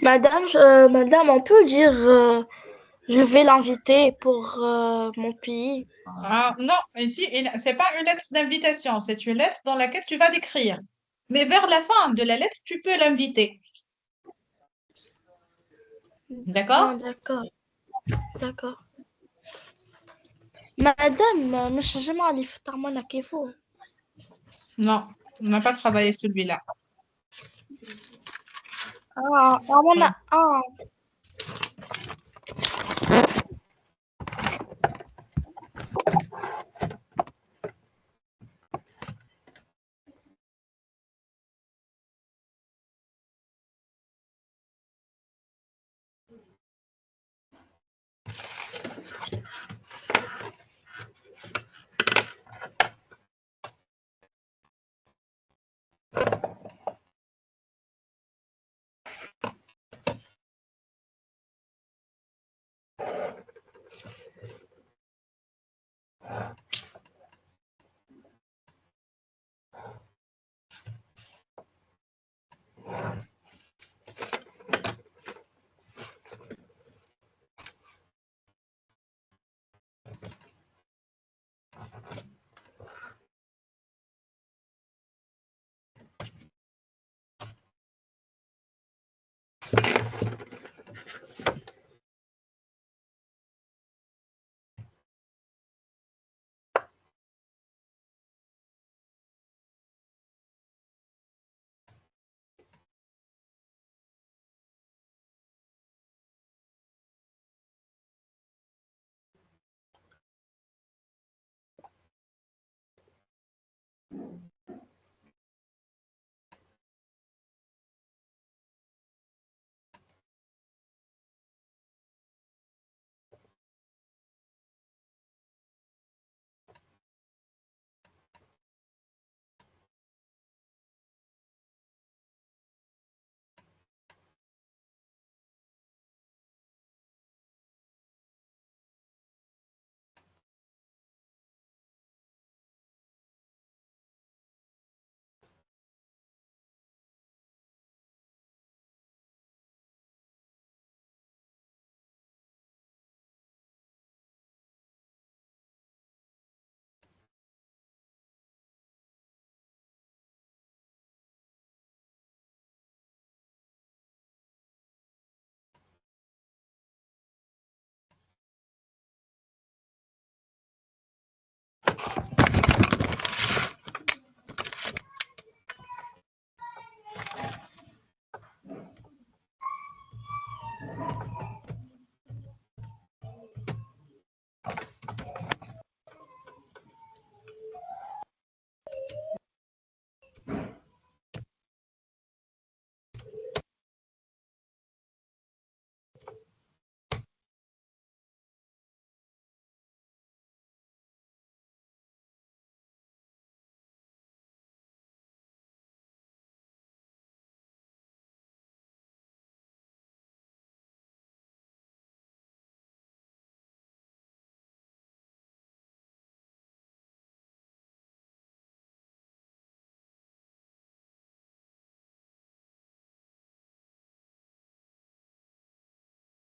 Madame, on peut dire je vais l'inviter pour mon pays. Ah, non, ici, c'est pas une lettre d'invitation, c'est une lettre dans laquelle tu vas décrire. Mais vers la fin de la lettre, tu peux l'inviter. Ah, D'accord? d'accord, d'accord. Madame, مش الجمعة اللي فطرنا كيفو. Non, on n'a pas travaillé celui-là. عملنا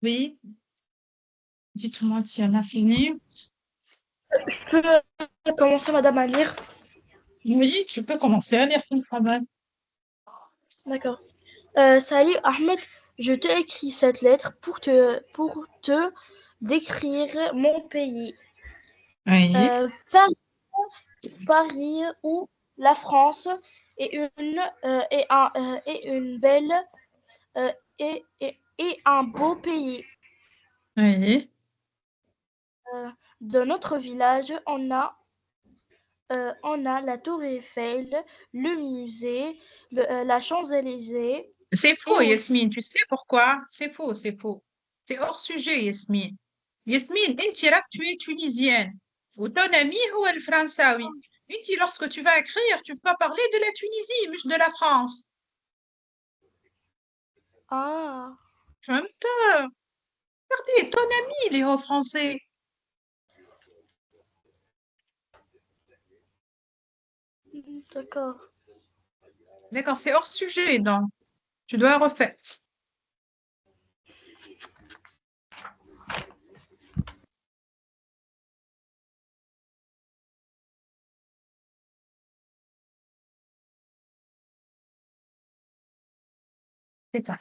Oui, dites-moi si on a fini. Je peux commencer, madame, à lire? Oui, tu peux commencer à lire ton travail. D'accord. Salut Ahmed, je te écris cette lettre pour te décrire mon pays. Oui, Paris, Paris ou la France est est une belle et un beau pays. oui. Dans notre village, on a la Tour Eiffel, le musée, la Champs-Élysées C'est et faux, aussi. Yasmine. Tu sais pourquoi? C'est faux, c'est faux. C'est hors sujet, Yasmine. Yasmine, انت راك tu es tunisienne. وton ami هو الفرنساوي. انت lorsque tu vas écrire, tu vas parler de la Tunisie, مش de la France. Ah, فهمت؟ Regardez, ton ami, il est en français. d'accord. D'accord, c'est hors sujet, donc. Tu dois refaire. C'est ça.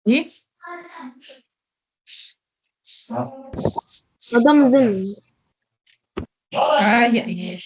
Oui. Madame Zine. Aïe, aïe, aïe.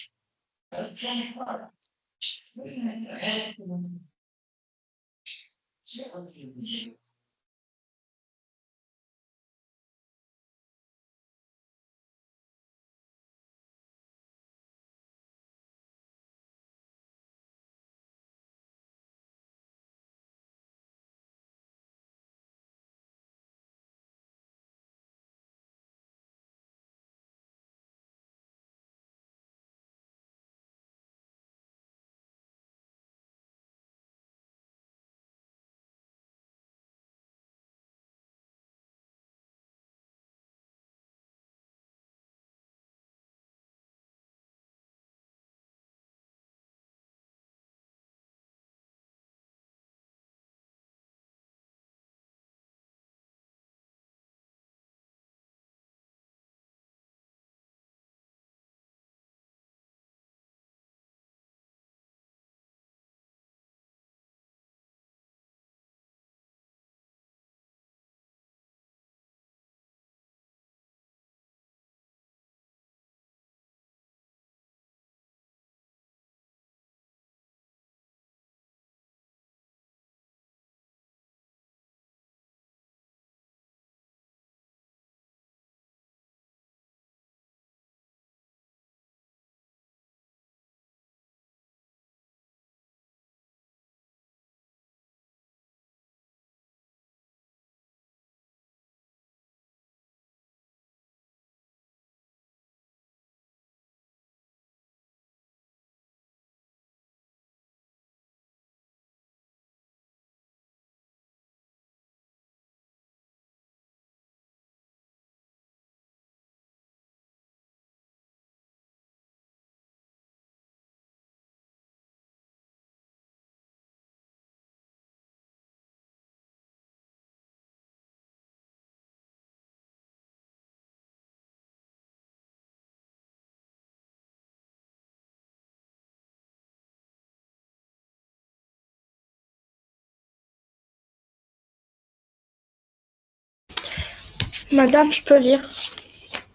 Madame, je peux lire.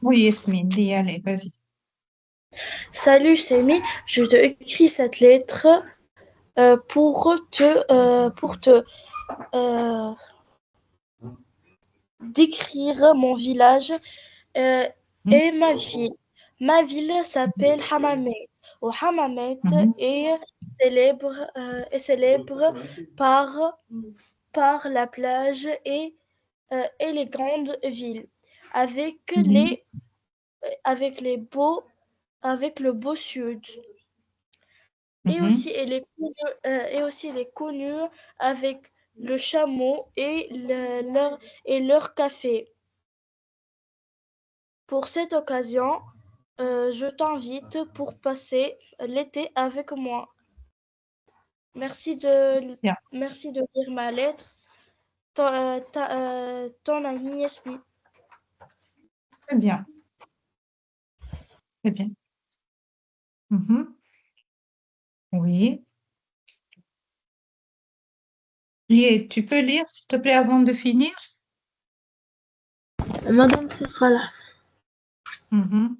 Oui, Yasmine, dis, allez, vas-y. Salut, Semi, je te écris cette lettre pour te euh, décrire mon village euh, et ma ville. Ma ville s'appelle Hammamet. Hammamet Mhm. est célèbre par la plage et les grandes villes, avec Mhm. les avec les beaux avec le beau sud. Et Mhm. aussi, elle est connue avec le chameau et leur café. Pour cette occasion, je t'invite pour passer l'été avec moi. Merci de, Bien, merci de lire ma lettre. Ton ami Yasmine. très bien, très bien. Mhm. Oui. Et tu peux lire, s'il te plaît, avant de finir? Madame Salah. Mhm.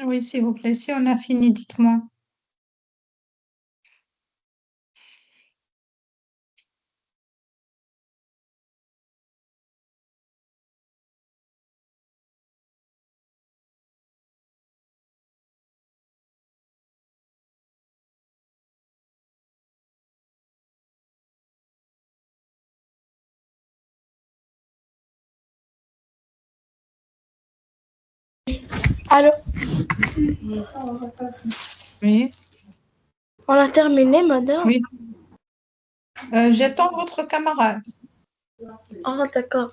Oui, s'il vous plaît, si on a fini, dites-moi. Allô, Oui, on a terminé, madame? oui. J'attends votre camarade. Ah, d'accord.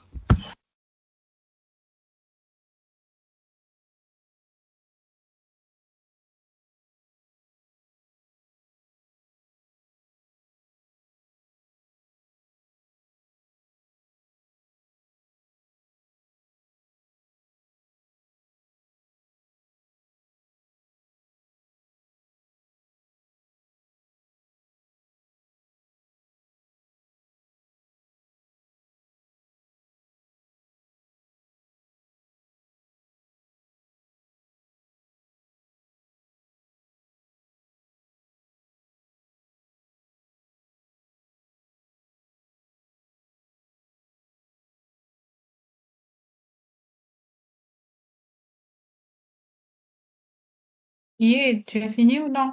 Tu as fini ou non?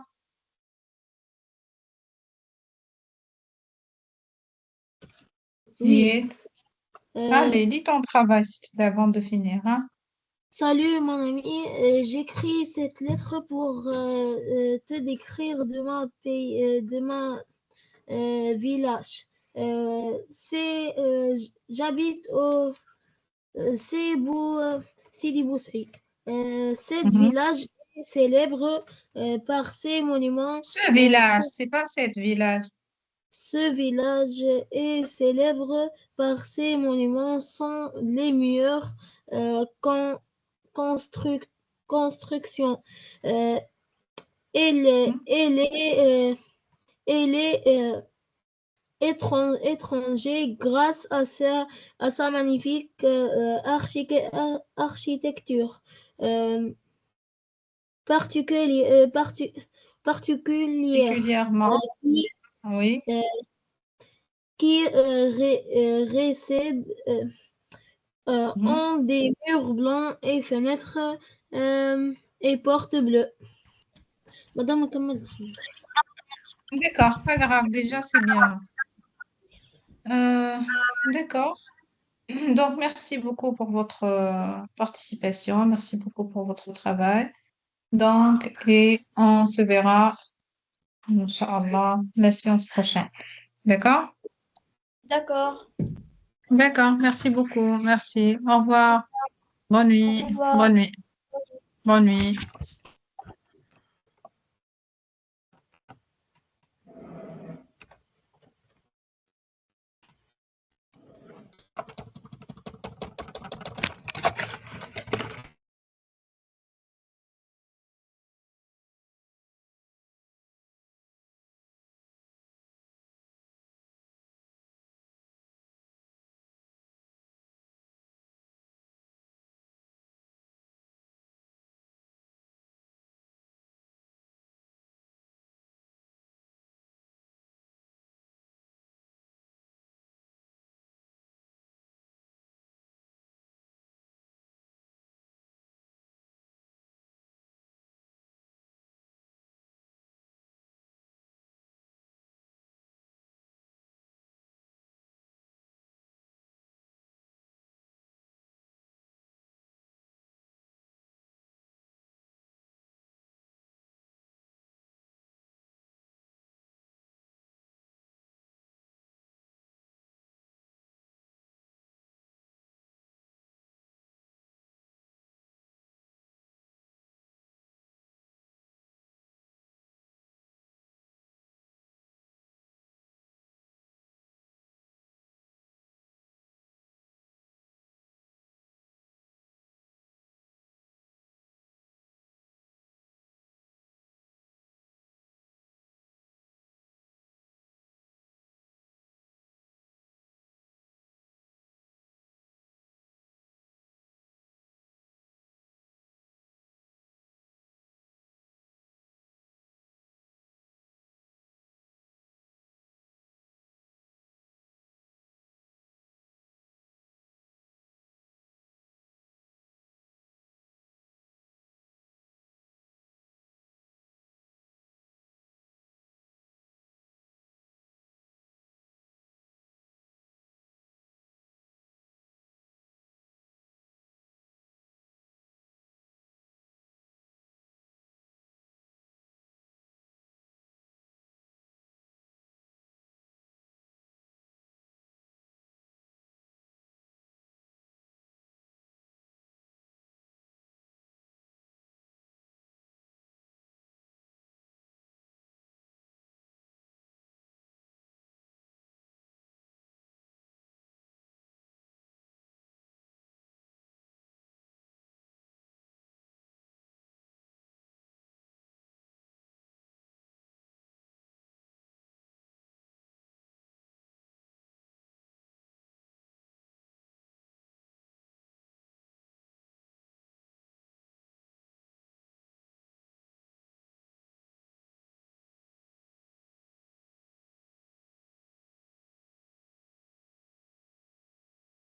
Oui. Yé. Euh, Allez, lis ton travail s'il te plaît avant de finir, hein? Salut mon ami, j'écris cette lettre pour te décrire de ma village. J'habite au Sidi Bou Saïd. Cet Mhm. village est célèbre par ses monuments. Ce village, c'est pas cette village. Ce village est célèbre par ses monuments, sont les meilleures construc- constructions. Euh, elle, Hmm? elle est, elle est étranger grâce à sa magnifique architecture euh, particulière Particulièrement, qui, oui. euh, qui récède Mhm. ont des murs blancs et fenêtres et portes bleues. Madame, comment D'accord, pas grave, déjà c'est bien. Euh, d'accord. Donc, merci beaucoup pour votre participation, merci beaucoup pour votre travail. Donc, et on se verra, Inch'Allah, la séance prochaine. D'accord? D'accord. D'accord, merci beaucoup, merci. Au revoir. Bonne Au nuit, revoir. bonne nuit, bonne nuit.